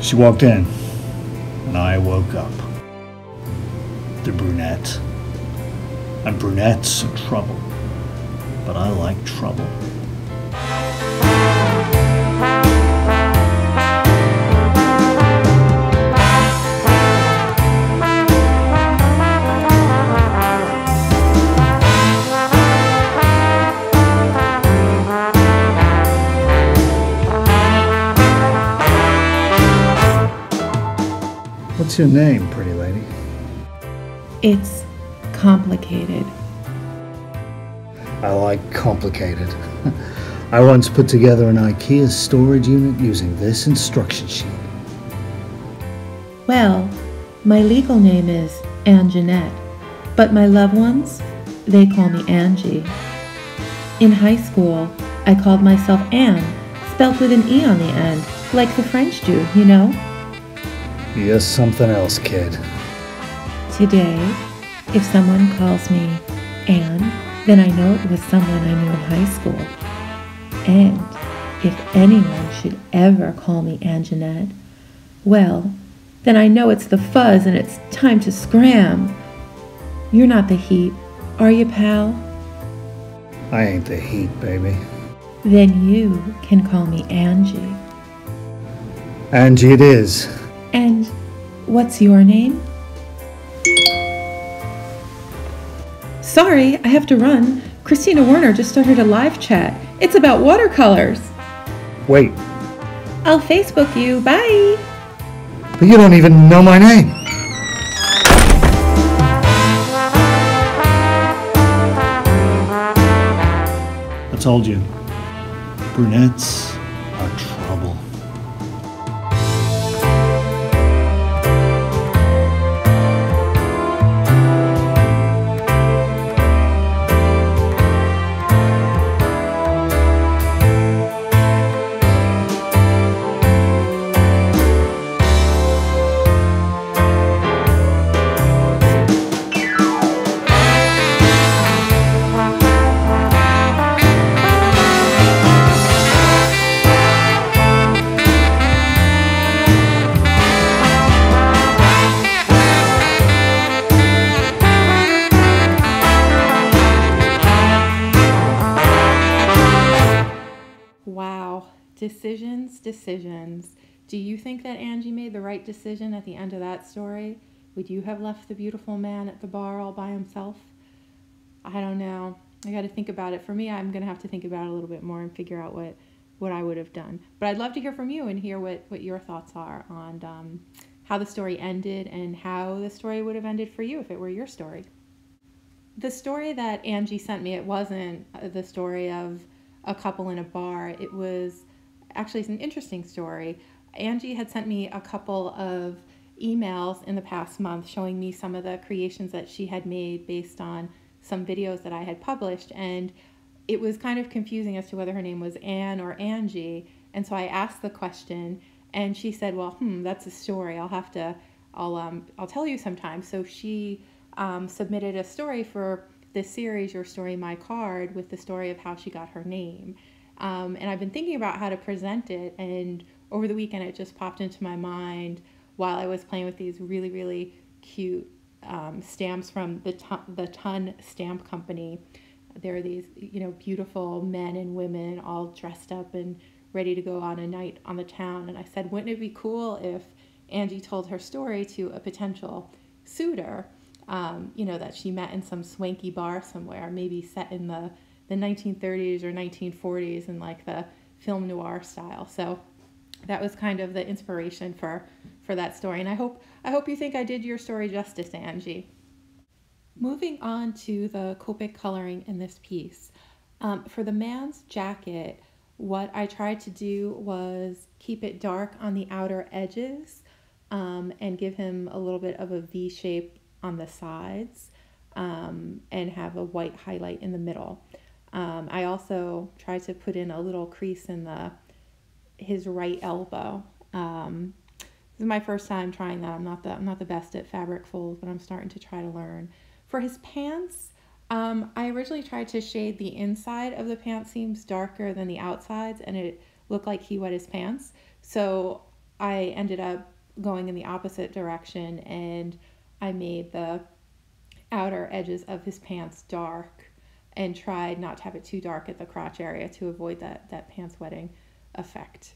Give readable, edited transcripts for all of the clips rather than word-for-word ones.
She walked in, and I woke up. The brunette. And brunettes are trouble. But I like trouble. What's your name, pretty lady? It's complicated. I like complicated. I once put together an IKEA storage unit using this instruction sheet. Well, my legal name is Anginette, but my loved ones, they call me Angie. In high school, I called myself Anne, spelled with an E on the end, like the French do, you know? You're something else, kid. Today, if someone calls me Anne, then I know it was someone I knew in high school. And if anyone should ever call me Anginette, well, then I know it's the fuzz and it's time to scram. You're not the heat, are you, pal? I ain't the heat, baby. Then you can call me Angie. Angie it is. And what's your name? Sorry, I have to run. Christina Werner just started a live chat. It's about watercolors. Wait, I'll Facebook you. Bye. but you don't even know my name. I told you, brunettes are trouble. Wow, decisions. Do you think that Angie made the right decision at the end of that story? Would you have left the beautiful man at the bar all by himself? I don't know. I got to think about it. For me, I'm going to have to think about it a little bit more and figure out what I would have done. But I'd love to hear from you and hear what your thoughts are on how the story ended and how the story would have ended for you if it were your story. The story that Angie sent me, it wasn't the story of a couple in a bar. It was actually an interesting story. Angie had sent me a couple of emails in the past month showing me some of the creations that she had made based on some videos that I had published, and it was kind of confusing as to whether her name was Anne or Angie. And so I asked the question, and she said, well, that's a story. I'll tell you sometime. So she submitted a story for this series, Your Story, My Card, with the story of how she got her name. And I've been thinking about how to present it, and over the weekend it just popped into my mind while I was playing with these really, really cute stamps from the Ton Stamp Company. There are these, beautiful men and women all dressed up and ready to go on a night on the town. And I said, wouldn't it be cool if Angie told her story to a potential suitor, that she met in some swanky bar somewhere, maybe set in the 1930s or 1940s in like the film noir style. So that was kind of the inspiration for that story. And I hope you think I did your story justice, Angie. Moving on to the Copic coloring in this piece. For the man's jacket, what I tried to do was keep it dark on the outer edges and give him a little bit of a V shape on the sides and have a white highlight in the middle. I also tried to put in a little crease in his right elbow. This is my first time trying that. I'm not the best at fabric folds, but I'm starting to try to learn. For his pants, I originally tried to shade the inside of the pant seams darker than the outsides, and it looked like he wet his pants. So I ended up going in the opposite direction, and I made the outer edges of his pants dark and tried not to have it too dark at the crotch area to avoid that pants wetting effect.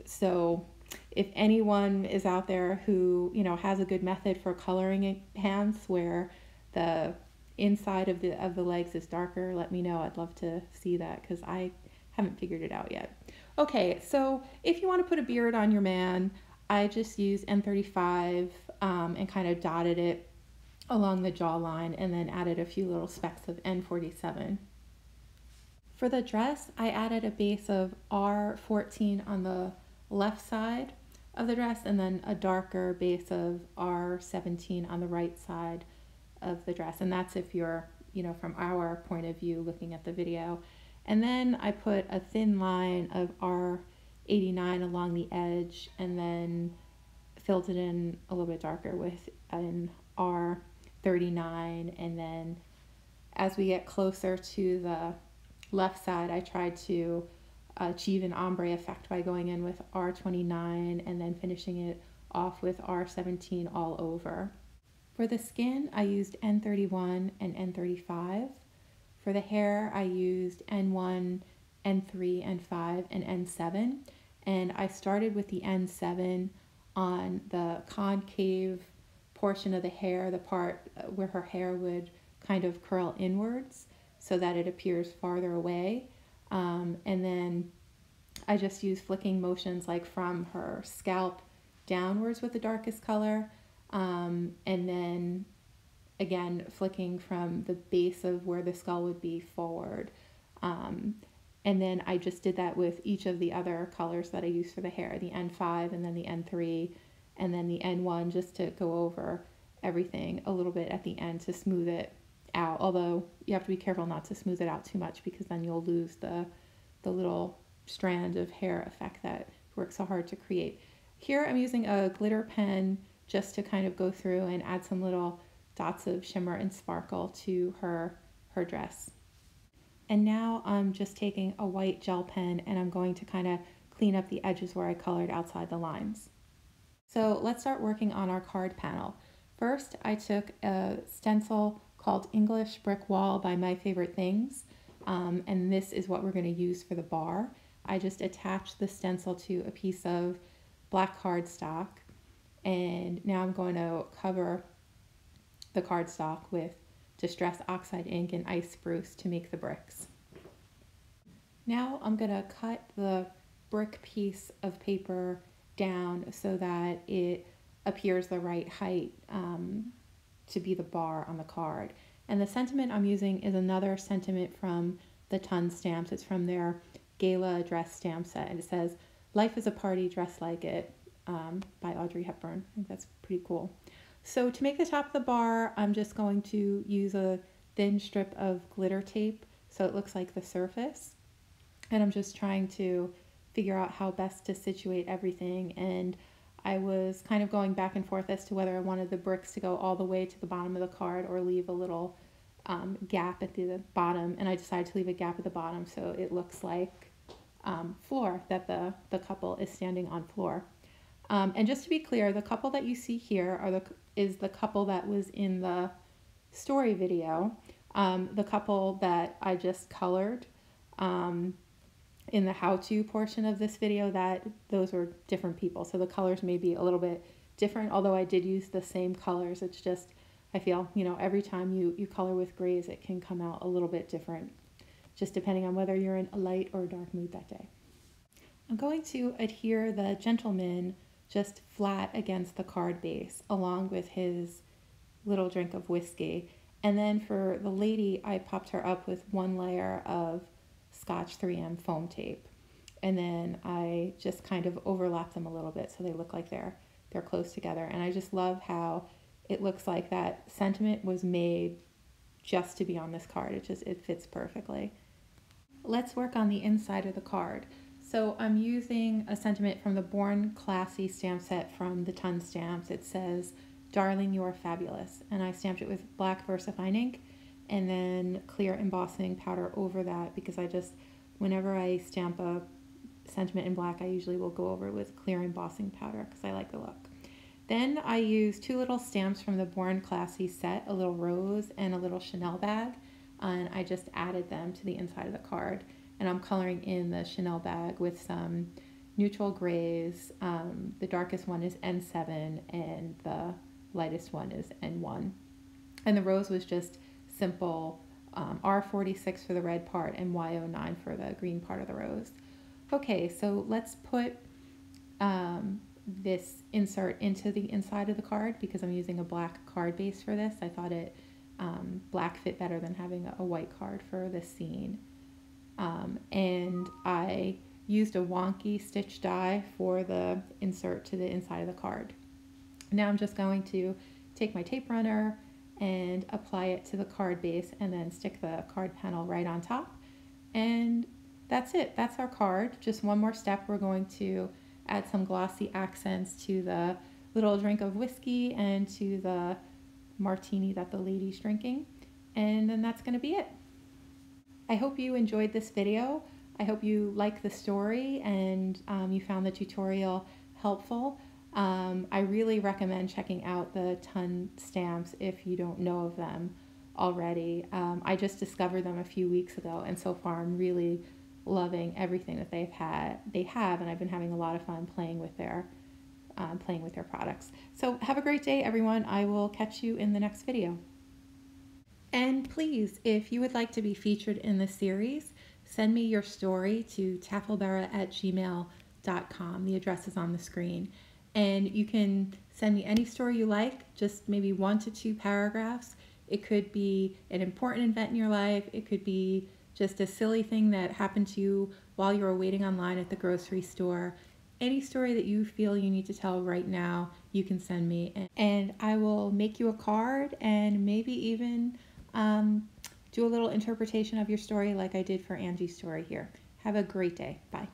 So if anyone is out there who, has a good method for coloring pants where the inside of the legs is darker, let me know. I'd love to see that because I haven't figured it out yet. Okay, so if you want to put a beard on your man, I just used N35 and kind of dotted it along the jawline and then added a few little specks of N47. For the dress, I added a base of R14 on the left side of the dress and then a darker base of R17 on the right side of the dress. And that's if you're, from our point of view looking at the video. And then I put a thin line of R89 along the edge and then filled it in a little bit darker with an R39. And then as we get closer to the left side, I tried to achieve an ombre effect by going in with R29 and then finishing it off with R17 all over. For the skin, I used N31 and N35. For the hair, I used N1, N3, N5, and N7. And I started with the N7 on the concave portion of the hair, the part where her hair would kind of curl inwards so that it appears farther away. And then I just used flicking motions like from her scalp downwards with the darkest color. And then again, flicking from the base of where the skull would be forward. And then I just did that with each of the other colors that I used for the hair, the N5 and then the N3 and then the N1, just to go over everything a little bit at the end to smooth it out. Although you have to be careful not to smooth it out too much because then you'll lose the little strand of hair effect that works so hard to create. Here I'm using a glitter pen just to kind of go through and add some little dots of shimmer and sparkle to her dress. And now I'm just taking a white gel pen and I'm going to kind of clean up the edges where I colored outside the lines. So let's start working on our card panel. First, I took a stencil called English Brick Wall by My Favorite Things, and this is what we're going to use for the bar. I just attached the stencil to a piece of black cardstock, and now I'm going to cover the cardstock with Distress Oxide ink and ice spruce to make the bricks. Now I'm going to cut the brick piece of paper down so that it appears the right height to be the bar on the card. And the sentiment I'm using is another sentiment from the Ton Stamps. It's from their Gala Dress Stamp Set, and it says, "Life is a party, dress like it," by Audrey Hepburn. I think that's pretty cool. So to make the top of the bar, I'm just going to use a thin strip of glitter tape so it looks like the surface. And I'm just trying to figure out how best to situate everything. And I was kind of going back and forth as to whether I wanted the bricks to go all the way to the bottom of the card or leave a little gap at the bottom. And I decided to leave a gap at the bottom so it looks like floor, that the couple is standing on floor. And just to be clear, the couple that you see here is the couple that was in the story video. The couple that I just colored in the how-to portion of this video, those were different people. So the colors may be a little bit different, although I did use the same colors. It's just, I feel, every time you color with grays, it can come out a little bit different, just depending on whether you're in a light or a dark mood that day. I'm going to adhere the gentleman just flat against the card base along with his little drink of whiskey. And then for the lady, I popped her up with one layer of Scotch 3M foam tape. And then I just kind of overlap them a little bit so they look like they're close together. And I just love how it looks like that sentiment was made just to be on this card. It fits perfectly. Let's work on the inside of the card. So I'm using a sentiment from the Born Classy stamp set from the Ton Stamps. It says, "Darling, you are fabulous." And I stamped it with black VersaFine ink and then clear embossing powder over that because whenever I stamp a sentiment in black I usually will go over with clear embossing powder because I like the look. Then I used 2 little stamps from the Born Classy set, a little rose and a little Chanel bag, and I just added them to the inside of the card. And I'm coloring in the Chanel bag with some neutral grays. The darkest one is N7 and the lightest one is N1. And the rose was just simple R46 for the red part and Y09 for the green part of the rose. Okay, so let's put this insert into the inside of the card because I'm using a black card base for this. I thought it black fit better than having a white card for this scene. And I used a wonky stitch die for the insert to the inside of the card. Now I'm just going to take my tape runner and apply it to the card base and then stick the card panel right on top. And that's it. That's our card. Just one more step. We're going to add some glossy accents to the little drink of whiskey and to the martini that the lady's drinking. And then that's going to be it. I hope you enjoyed this video. I hope you like the story and you found the tutorial helpful. I really recommend checking out the Ton stamps if you don't know of them already. I just discovered them a few weeks ago, and so far I'm really loving everything that they have, and I've been having a lot of fun playing with their products. So have a great day, everyone. I will catch you in the next video. And please, if you would like to be featured in the series, send me your story to tafflebera@gmail.com. The address is on the screen. And you can send me any story you like, just maybe 1 to 2 paragraphs. It could be an important event in your life. It could be just a silly thing that happened to you while you were waiting online at the grocery store. Any story that you feel you need to tell right now, you can send me. And I will make you a card and maybe even do a little interpretation of your story like I did for Angie's story here. Have a great day. Bye.